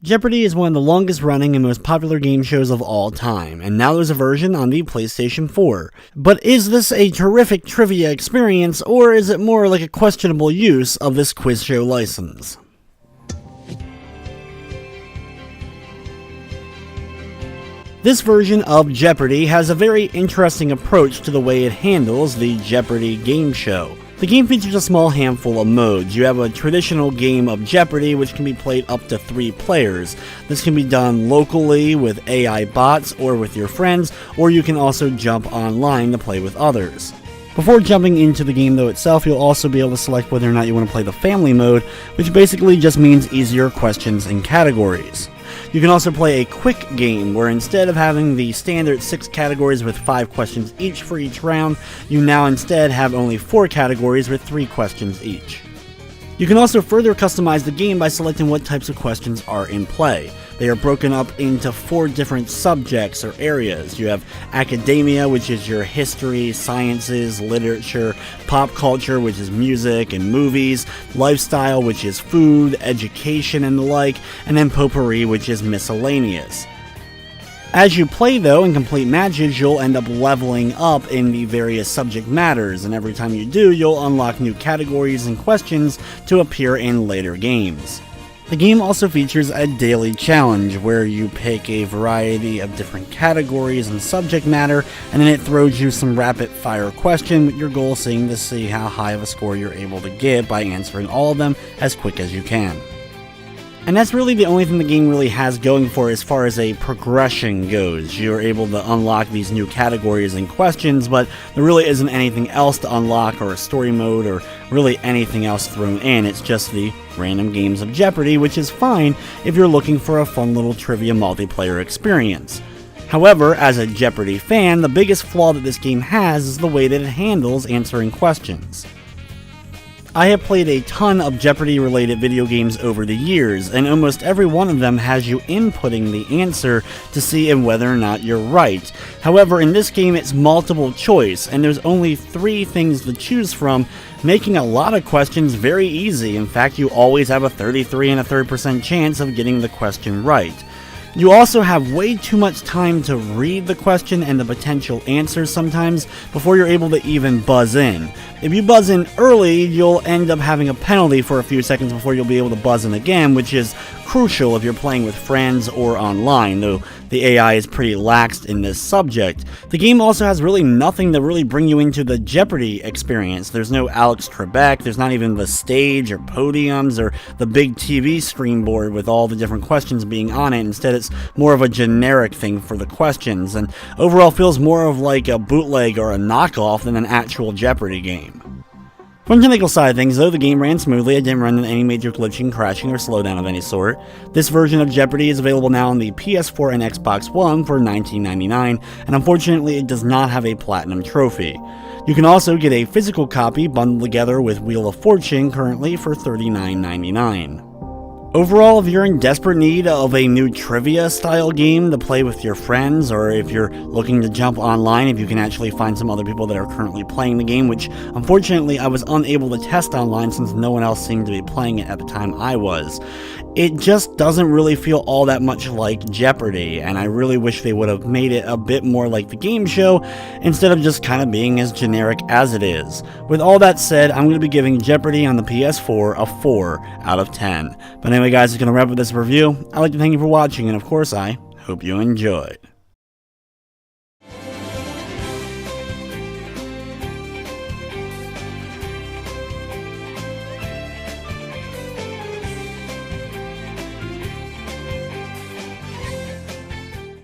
Jeopardy is one of the longest running and most popular game shows of all time, and now there's a version on the PlayStation 4. But is this a terrific trivia experience, or is it more like a questionable use of this quiz show license? This version of Jeopardy has a very interesting approach to the way it handles the Jeopardy game show. The game features a small handful of modes. You have a traditional game of Jeopardy, which can be played up to 3 players. This can be done locally with AI bots or with your friends, or you can also jump online to play with others. Before jumping into the game though itself, you'll also be able to select whether or not you want to play the family mode, which basically just means easier questions and categories. You can also play a quick game, where instead of having the standard 6 categories with 5 questions each for each round, you now instead have only 4 categories with 3 questions each. You can also further customize the game by selecting what types of questions are in play. They are broken up into 4 different subjects or areas. You have academia, which is your history, sciences, literature, pop culture, which is music and movies, lifestyle, which is food, education and the like, and then potpourri, which is miscellaneous. As you play though and complete matches, you'll end up leveling up in the various subject matters, and every time you do, you'll unlock new categories and questions to appear in later games. The game also features a daily challenge, where you pick a variety of different categories and subject matter, and then it throws you some rapid fire questions, with your goal being to see how high of a score you're able to get by answering all of them as quick as you can. And that's really the only thing the game really has going for as far as a progression goes. You're able to unlock these new categories and questions, but there really isn't anything else to unlock, or a story mode, or really anything else thrown in. It's just the random games of Jeopardy, which is fine if you're looking for a fun little trivia multiplayer experience. However, as a Jeopardy fan, the biggest flaw that this game has is the way that it handles answering questions. I have played a ton of Jeopardy-related video games over the years, and almost every one of them has you inputting the answer to see whether or not you're right. However, in this game it's multiple choice, and there's only 3 things to choose from, making a lot of questions very easy. In fact, you always have a 33 1/3% chance of getting the question right. You also have way too much time to read the question and the potential answers sometimes before you're able to even buzz in. If you buzz in early, you'll end up having a penalty for a few seconds before you'll be able to buzz in again, which is crucial if you're playing with friends or online, though the AI is pretty lax in this subject. The game also has really nothing to really bring you into the Jeopardy experience. There's no Alex Trebek, there's not even the stage or podiums or the big TV screen board with all the different questions being on it. Instead, it's more of a generic thing for the questions, and overall feels more of like a bootleg or a knockoff than an actual Jeopardy game. From the technical side of things though, the game ran smoothly. I didn't run into any major glitching, crashing, or slowdown of any sort. This version of Jeopardy is available now on the PS4 and Xbox One for $19.99, and unfortunately it does not have a Platinum trophy. You can also get a physical copy bundled together with Wheel of Fortune currently for $39.99. Overall, if you're in desperate need of a new trivia style game to play with your friends, or if you're looking to jump online, if you can actually find some other people that are currently playing the game, which unfortunately I was unable to test online since no one else seemed to be playing it at the time I was. It just doesn't really feel all that much like Jeopardy, and I really wish they would have made it a bit more like the game show instead of just kind of being as generic as it is. With all that said, I'm going to be giving Jeopardy on the PS4 a 4 out of 10. But anyway guys, it's going to wrap up this review. I'd like to thank you for watching, and of course I hope you enjoyed.